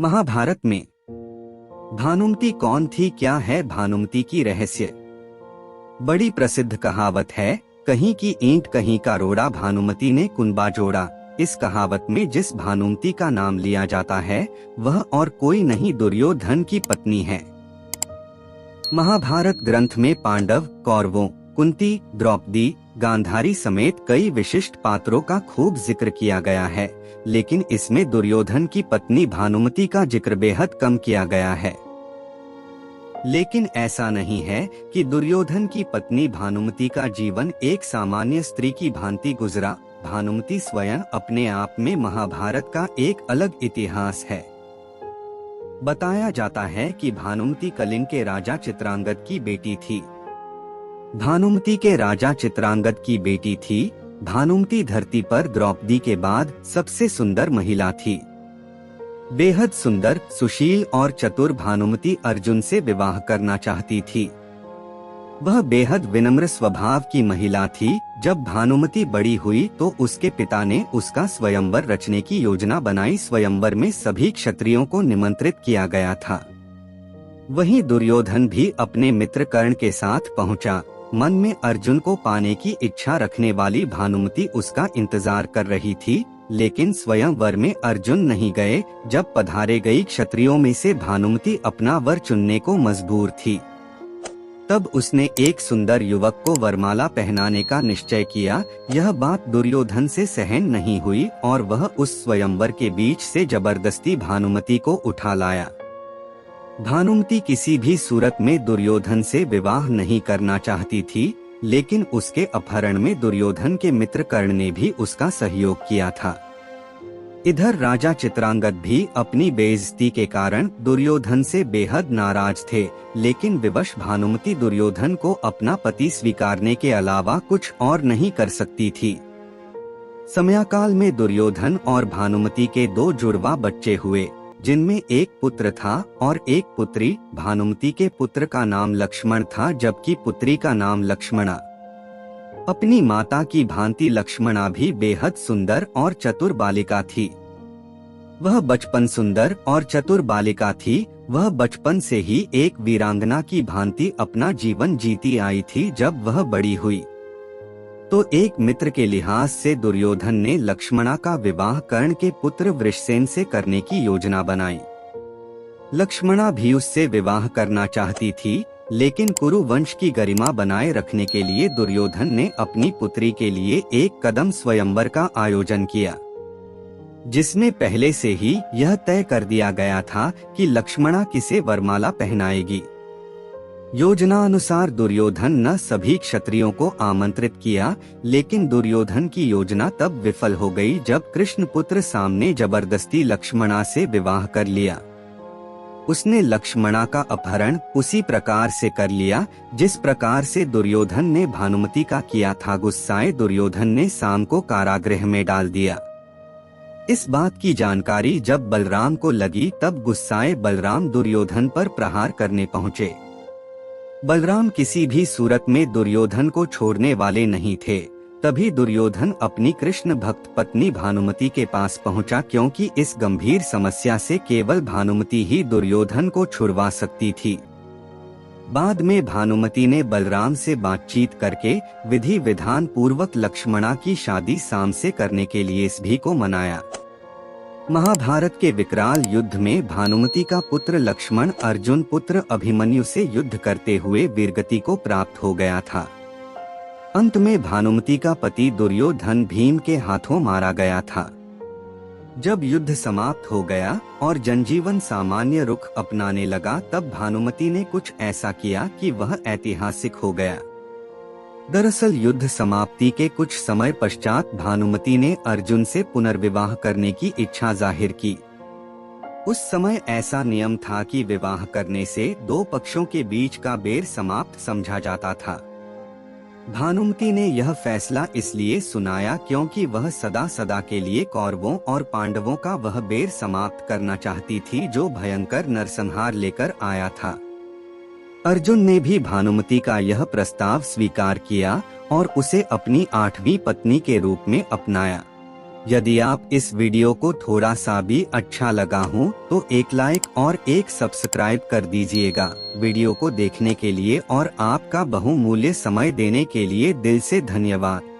महाभारत में भानुमति कौन थी, क्या है भानुमति की रहस्य। बड़ी प्रसिद्ध कहावत है, कहीं की ईंट कहीं का रोड़ा, भानुमति ने कुनबा जोड़ा। इस कहावत में जिस भानुमति का नाम लिया जाता है वह और कोई नहीं, दुर्योधन की पत्नी है। महाभारत ग्रंथ में पांडव, कौरवों, कुंती, द्रौपदी, गांधारी समेत कई विशिष्ट पात्रों का खूब जिक्र किया गया है, लेकिन इसमें दुर्योधन की पत्नी भानुमति का जिक्र बेहद कम किया गया है। लेकिन ऐसा नहीं है कि दुर्योधन की पत्नी भानुमति का जीवन एक सामान्य स्त्री की भांति गुजरा। भानुमति स्वयं अपने आप में महाभारत का एक अलग इतिहास है। बताया जाता है कि भानुमति कलिंग के राजा चित्रांगद की बेटी थी। भानुमति के राजा चित्रांगद की बेटी थी। भानुमति धरती पर द्रौपदी के बाद सबसे सुंदर महिला थी। बेहद सुंदर, सुशील और चतुर भानुमति अर्जुन से विवाह करना चाहती थी। वह बेहद विनम्र स्वभाव की महिला थी। जब भानुमति बड़ी हुई तो उसके पिता ने उसका स्वयंवर रचने की योजना बनाई। स्वयंवर में सभी क्षत्रियों को निमंत्रित किया गया था। वहीं दुर्योधन भी अपने मित्र कर्ण के साथ पहुंचा। मन में अर्जुन को पाने की इच्छा रखने वाली भानुमति उसका इंतजार कर रही थी, लेकिन स्वयंवर में अर्जुन नहीं गए। जब पधारे गई क्षत्रियों में से भानुमति अपना वर चुनने को मजबूर थी। तब उसने एक सुंदर युवक को वरमाला पहनाने का निश्चय किया। यह बात दुर्योधन से सहन नहीं हुई और वह उस स्वयंवर के बीच से जबरदस्ती भानुमति को उठा लाया। भानुमति किसी भी सूरत में दुर्योधन से विवाह नहीं करना चाहती थी, लेकिन उसके अपहरण में दुर्योधन के मित्र कर्ण ने भी उसका सहयोग किया था। इधर राजा चित्रांगद भी अपनी बेइज्जती के कारण दुर्योधन से बेहद नाराज थे, लेकिन विवश भानुमति दुर्योधन को अपना पति स्वीकारने के अलावा कुछ और नहीं कर सकती थी। समयाकाल में दुर्योधन और भानुमति के दो जुड़वा बच्चे हुए, जिनमें एक पुत्र था और एक पुत्री। भानुमति के पुत्र का नाम लक्ष्मण था, जबकि पुत्री का नाम लक्ष्मणा। अपनी माता की भांति लक्ष्मणा भी बेहद सुंदर और चतुर बालिका थी। वह बचपन सुंदर और चतुर बालिका थी। वह बचपन से ही एक वीरांगना की भांति अपना जीवन जीती आई थी। जब वह बड़ी हुई तो एक मित्र के लिहाज से दुर्योधन ने लक्ष्मणा का विवाह कर्ण के पुत्र वृषसेन से करने की योजना बनाई। लक्ष्मणा भी उससे विवाह करना चाहती थी, लेकिन कुरु वंश की गरिमा बनाए रखने के लिए दुर्योधन ने अपनी पुत्री के लिए एक कदम स्वयंवर का आयोजन किया, जिसमें पहले से ही यह तय कर दिया गया था कि लक्ष्मणा किसे वरमाला पहनाएगी। योजना अनुसार दुर्योधन न सभी क्षत्रियों को आमंत्रित किया, लेकिन दुर्योधन की योजना तब विफल हो गई जब कृष्ण पुत्र सामने जबरदस्ती लक्ष्मणा से विवाह कर लिया। उसने लक्ष्मणा का अपहरण उसी प्रकार से कर लिया जिस प्रकार से दुर्योधन ने भानुमति का किया था। गुस्साए दुर्योधन ने साम को कारागृह में डाल दिया। इस बात की जानकारी जब बलराम को लगी तब गुस्साए बलराम दुर्योधन पर प्रहार करने पहुँचे। बलराम किसी भी सूरत में दुर्योधन को छोड़ने वाले नहीं थे। तभी दुर्योधन अपनी कृष्ण भक्त पत्नी भानुमति के पास पहुंचा, क्योंकि इस गंभीर समस्या से केवल भानुमति ही दुर्योधन को छुड़वा सकती थी। बाद में भानुमति ने बलराम से बातचीत करके विधि विधान पूर्वक लक्ष्मणा की शादी साम से करने के लिए सभी को मनाया। महाभारत के विकराल युद्ध में भानुमति का पुत्र लक्ष्मण अर्जुन पुत्र अभिमन्यु से युद्ध करते हुए वीरगति को प्राप्त हो गया था। अंत में भानुमति का पति दुर्योधन भीम के हाथों मारा गया था। जब युद्ध समाप्त हो गया और जनजीवन सामान्य रुख अपनाने लगा, तब भानुमति ने कुछ ऐसा किया कि वह ऐतिहासिक हो गया। दरअसल युद्ध समाप्ति के कुछ समय पश्चात भानुमति ने अर्जुन से पुनर्विवाह करने की इच्छा जाहिर की। उस समय ऐसा नियम था कि विवाह करने से दो पक्षों के बीच का बैर समाप्त समझा जाता था। भानुमति ने यह फैसला इसलिए सुनाया क्योंकि वह सदा सदा के लिए कौरवों और पांडवों का वह बैर समाप्त करना चाहती थी जो भयंकर नरसंहार लेकर आया था। अर्जुन ने भी भानुमति का यह प्रस्ताव स्वीकार किया और उसे अपनी 8वीं पत्नी के रूप में अपनाया। यदि आप इस वीडियो को थोड़ा सा भी अच्छा लगा हो तो एक लाइक और एक सब्सक्राइब कर दीजिएगा। वीडियो को देखने के लिए और आपका बहुमूल्य समय देने के लिए दिल से धन्यवाद।